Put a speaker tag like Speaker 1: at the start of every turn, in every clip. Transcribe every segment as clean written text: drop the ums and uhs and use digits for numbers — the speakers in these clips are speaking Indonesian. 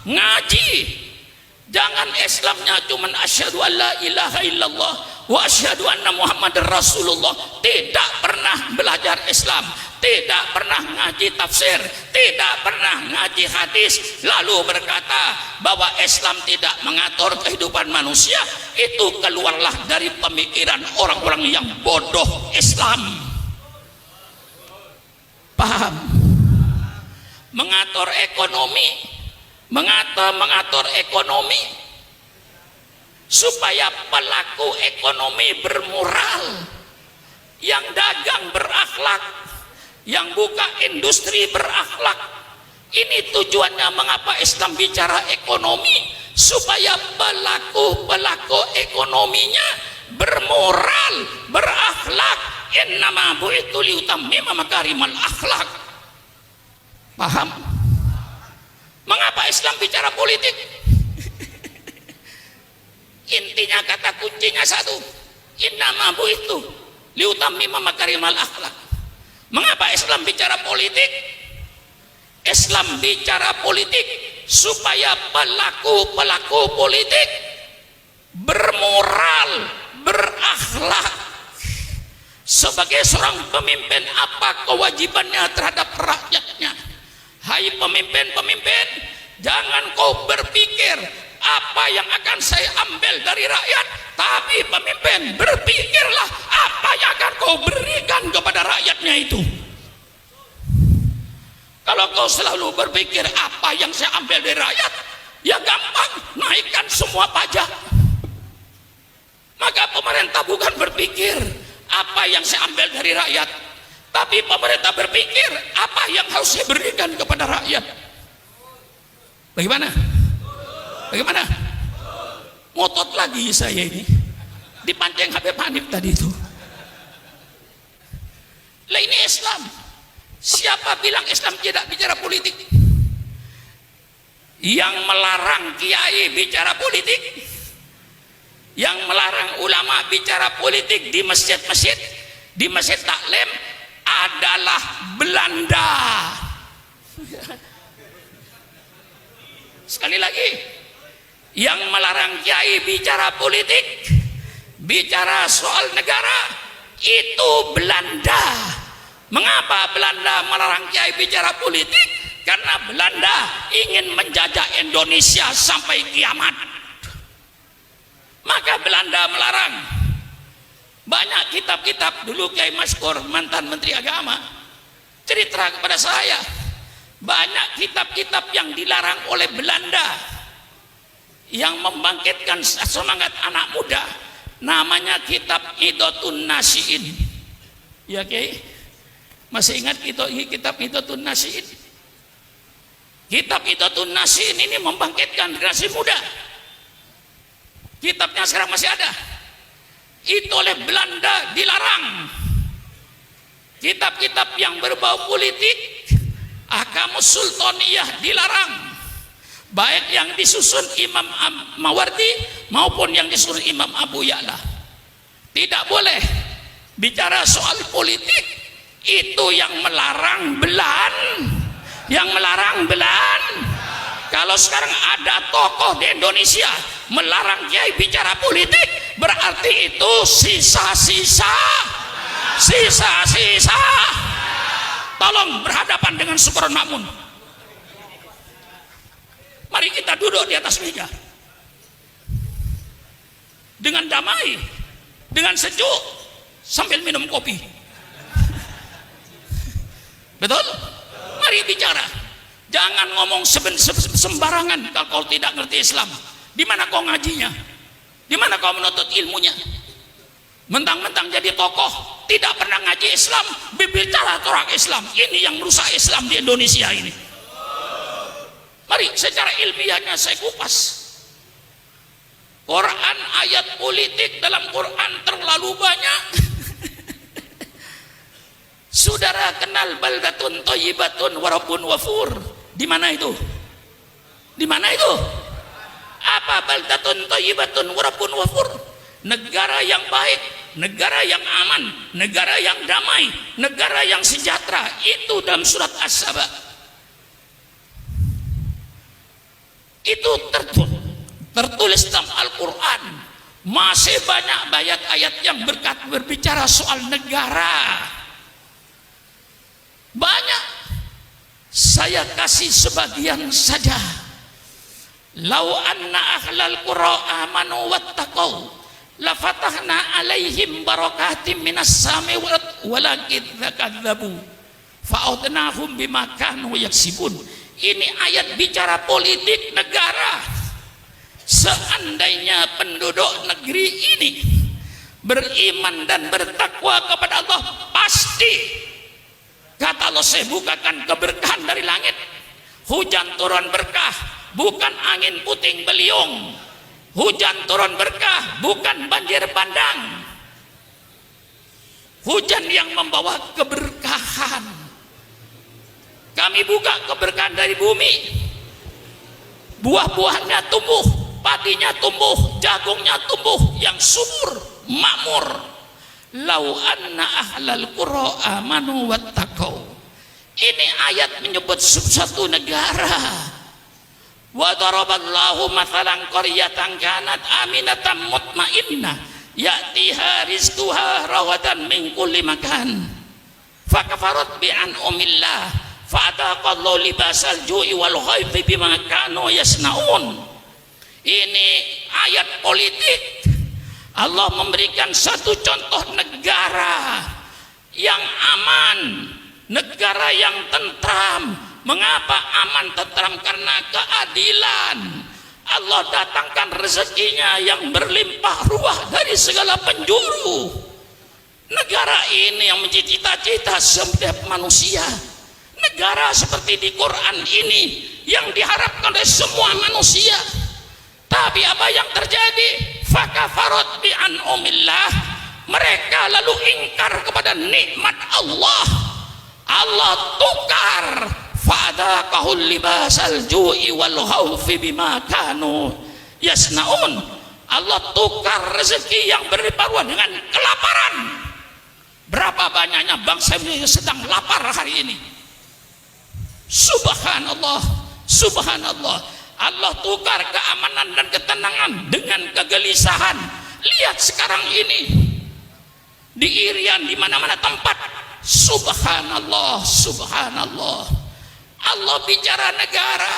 Speaker 1: ngaji. Jangan Islamnya cuman asyhadu alla ilaha illallah wa asyhadu anna Muhammadar Rasulullah, tidak pernah belajar Islam, tidak pernah ngaji tafsir, tidak pernah ngaji hadis, lalu berkata bahwa Islam tidak mengatur kehidupan manusia. Itu keluarlah dari pemikiran orang-orang yang bodoh Islam. Paham? Mengatur ekonomi, mengatur ekonomi supaya pelaku ekonomi bermoral, yang dagang berakhlak, yang buka industri berakhlak. Ini tujuannya mengapa Islam bicara ekonomi, supaya pelaku ekonominya bermoral, berakhlak. Innama bu'itsu liutammima makarimal akhlak. Paham? Mengapa Islam bicara politik? Intinya, kata kuncinya satu, innama bu'itsu liutammima makarimal akhlak. Mengapa Islam bicara politik? Islam bicara politik supaya pelaku politik bermoral, berakhlak. Sebagai seorang pemimpin, apa kewajibannya terhadap rakyatnya? Hai pemimpin-pemimpin, jangan kau berpikir apa yang akan saya ambil dari rakyat, tapi pemimpin, berpikirlah apa yang akan kau berikan kepada rakyatnya itu. Kalau kau selalu berpikir apa yang saya ambil dari rakyat, ya gampang, naikkan semua pajak. Maka pemerintah bukan berpikir apa yang saya ambil dari rakyat, tapi pemerintah berpikir apa yang harus saya berikan kepada rakyat. Bagaimana? Bagaimana? Ngotot lagi saya ini, dipancing Habib Hanif tadi itu. Lah ini Islam. Siapa bilang Islam tidak bicara politik? Yang melarang kiai bicara politik, yang melarang ulama bicara politik di masjid-masjid, di masjid taklim adalah Belanda. Sekali lagi, yang melarang kiai bicara politik, bicara soal negara, itu Belanda. Mengapa Belanda melarang kiai bicara politik? Karena Belanda ingin menjajah Indonesia sampai kiamat. Maka Belanda melarang. Banyak kitab-kitab dulu Kiai Maskur, mantan Menteri Agama, cerita kepada saya, banyak kitab-kitab yang dilarang oleh Belanda yang membangkitkan semangat anak muda. Namanya kitab Idotun Nasiin. Ya Kiai, masih ingat kitab Idotun Nasiin? Kitab Idotun Nasiin ini membangkitkan generasi muda. Kitabnya sekarang masih ada. Itu oleh Belanda dilarang. Kitab-kitab yang berbau politik, Ahkamus Sultaniyah dilarang. Baik yang disusun Imam Mawardi maupun yang disusun Imam Abu Ya'la. Tidak boleh bicara soal politik. Itu yang melarang Belanda. Yang melarang Belanda. Kalau sekarang ada tokoh di Indonesia melarang kiai bicara politik, berarti itu sisa-sisa. Tolong berhadapan dengan Syukron Makmun. Mari kita duduk di atas meja dengan damai, dengan sejuk, sambil minum kopi. Betul? Mari bicara. Jangan ngomong sembarangan kalau tidak ngerti Islam. Di mana kau ngajinya? Di mana kau menuntut ilmunya? Mentang-mentang jadi tokoh, tidak pernah ngaji Islam, berbicara orang Islam. Ini yang merusak Islam di Indonesia ini. Mari secara ilmiahnya saya kupas. Quran, ayat politik dalam Quran terlalu banyak. Saudara kenal baldatun thayyibatun wa rabbun ghafur? Di mana itu? Di mana itu? Apa baldatun thayyibatun wa rabbun ghafur? Negara yang baik, negara yang aman, negara yang damai, negara yang sejahtera. Itu dalam surat As-Saba. itu tertulis dalam Al-Quran. Masih banyak ayat-ayat yang berbicara soal negara. Banyak. Saya kasih sebagian saja. Lau anna ahlal qura amanu wattaqau la fatahna alaihim barakatim minas sami walakin dzakadzabu fa'udnahum bima kanu yaksibun. Ini ayat bicara politik negara. Seandainya penduduk negeri ini beriman dan bertakwa kepada Allah, pasti kata Allah, saya bukakan keberkahan dari langit. Hujan turun berkah, bukan angin puting beliung. Hujan turun berkah, bukan banjir bandang. Hujan yang membawa keberkahan. Kami buka keberkahan dari bumi. Buah-buahnya tumbuh, padinya tumbuh, jagungnya tumbuh yang subur, makmur. Lau anna ahlal qura amanu wattaqau. Ini ayat menyebut suatu negara. Wa daraballahu mathalan qaryatan kanat aminatan mutmainnah ya'tiha rizquha rawadan min kulli makan fakafarat bi an'amillah fa'ataqallahu libasal ju'i wal khawfi bima kanu yasnaun. Ini ayat politik. Allah memberikan satu contoh negara yang aman, negara yang tentram. Mengapa aman tentram? Karena keadilan. Allah datangkan rezekinya yang berlimpah ruah dari segala penjuru. Negara ini yang menjadi cita-cita setiap manusia. Negara seperti di Quran ini yang diharapkan oleh semua manusia. Tapi apa yang terjadi? Fakafarat bi an'amillah. Mereka lalu ingkar kepada nikmat Allah. Allah tukar. Fa'adaqahul libasal ju'i wal khawfi bima kanu yasnaun. Allah tukar rezeki yang berlimpah ruah dengan kelaparan. Berapa banyaknya bangsa ini sedang lapar hari ini. Subhanallah, subhanallah. Allah tukar keamanan dan ketenangan dengan kegelisahan. Lihat sekarang ini di Irian, di mana-mana tempat. Subhanallah, subhanallah. Allah bicara negara,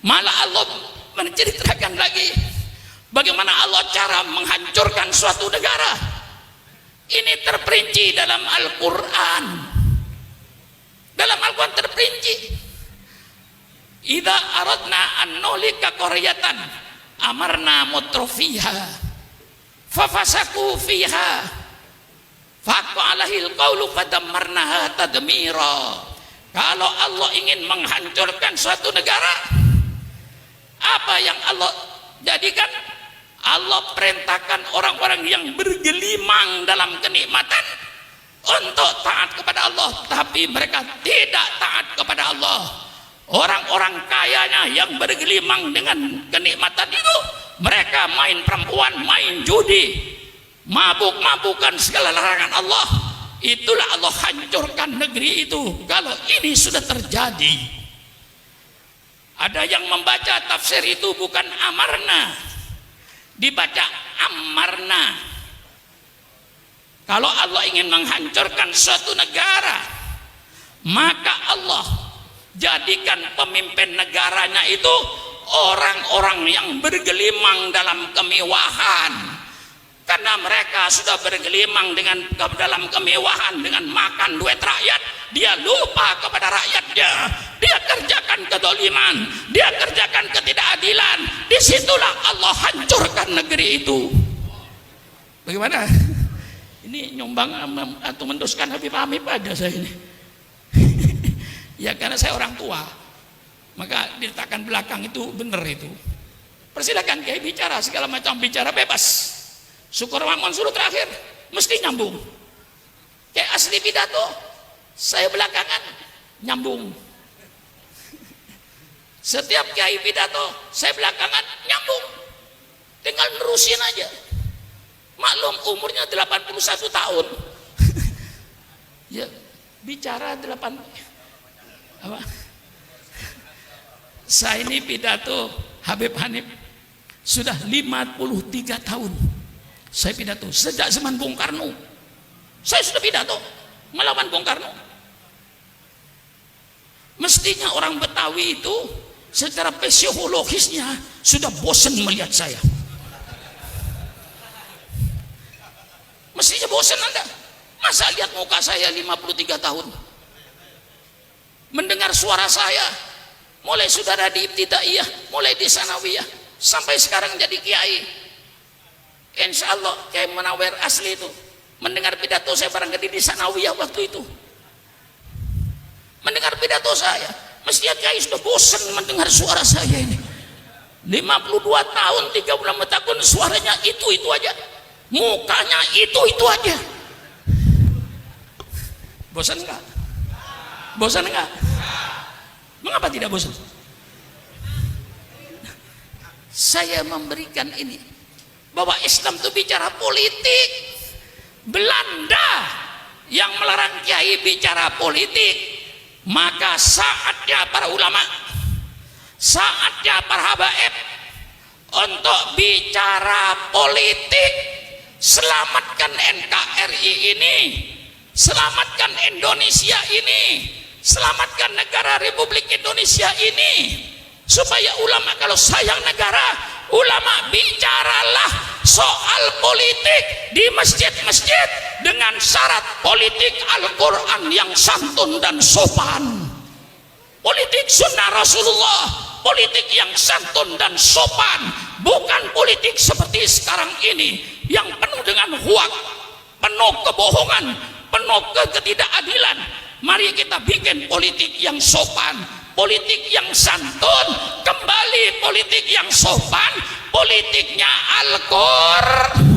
Speaker 1: malah Allah menceritakan lagi bagaimana Allah cara menghancurkan suatu negara. Ini terperinci dalam Al-Quran. Dalam Al-Quran terperinci. Idza aradna an nulika qaryatan amarna mutrafiha fafasaku fiha faqa alahil qawlu fadammarnaha tadmira. Kalau Allah ingin menghancurkan suatu negara, apa yang Allah jadikan? Allah perintahkan orang-orang yang bergelimang dalam kenikmatan untuk taat kepada Allah, tapi mereka tidak taat kepada Allah. Orang-orang kayanya yang bergelimang dengan kenikmatan itu, mereka main perempuan, main judi, mabuk-mabukan segala larangan Allah. Itulah Allah hancurkan negeri itu. Kalau ini sudah terjadi, ada yang membaca tafsir itu bukan amarna, dibaca amarna. Kalau Allah ingin menghancurkan suatu negara, maka Allah jadikan pemimpin negaranya itu orang-orang yang bergelimang dalam kemewahan. Karena mereka sudah bergelimang dalam kemewahan, dengan makan duit rakyat, dia lupa kepada rakyatnya. Dia kerjakan kedoliman, dia kerjakan ketidakadilan. Disitulah Allah hancurkan negeri itu. Bagaimana? Ini nyumbang atau menduskan Habib Hamid aja saya ini. Ya karena saya orang tua, maka diletakkan belakang itu benar itu. Persilakan Kiai bicara segala macam, bicara bebas. Syukur Mamun suruh terakhir mesti nyambung. Kayak asli pidato, saya belakangan nyambung. Setiap Kiai pidato, saya belakangan nyambung. Tinggal nerusin aja. Maklum umurnya 81 tahun. Ya bicara 8 apa? Saya ini pidato Habib Hanif sudah 53 tahun. Saya pidato sejak zaman Bung Karno. Saya sudah pidato melawan Bung Karno. Mestinya orang Betawi itu secara psikologisnya sudah bosan melihat saya. Mestinya bosan Anda. Masa lihat muka saya 53 tahun? Mendengar suara saya mulai saudara di ibtidaiyah, mulai di sanawiyah, sampai sekarang jadi kiai. Insya Allah Kiai Munawir asli itu mendengar pidato saya barangkali di sanawiyah waktu itu. Mendengar pidato saya, mestinya kiai sudah bosan mendengar suara saya ini. 52 tahun 3 bulan tahun suaranya itu aja. Mukanya itu aja. Bosan enggak? Bosan enggak? Mengapa tidak bosan? Saya memberikan ini bahwa Islam itu bicara politik. Belanda yang melarang kiai bicara politik, maka saatnya para ulama, saatnya para habaib untuk bicara politik. Selamatkan NKRI ini, selamatkan Indonesia ini, selamatkan negara Republik Indonesia ini, supaya ulama kalau sayang negara, ulama bicaralah soal politik di masjid-masjid dengan syarat politik Al-Quran yang santun dan sopan, politik sunnah Rasulullah, politik yang santun dan sopan, bukan politik seperti sekarang ini yang penuh dengan hoak, penuh kebohongan, penuh ketidakadilan. Mari kita bikin politik yang sopan, politik yang santun, kembali politik yang sopan, politiknya Al-Qur'an.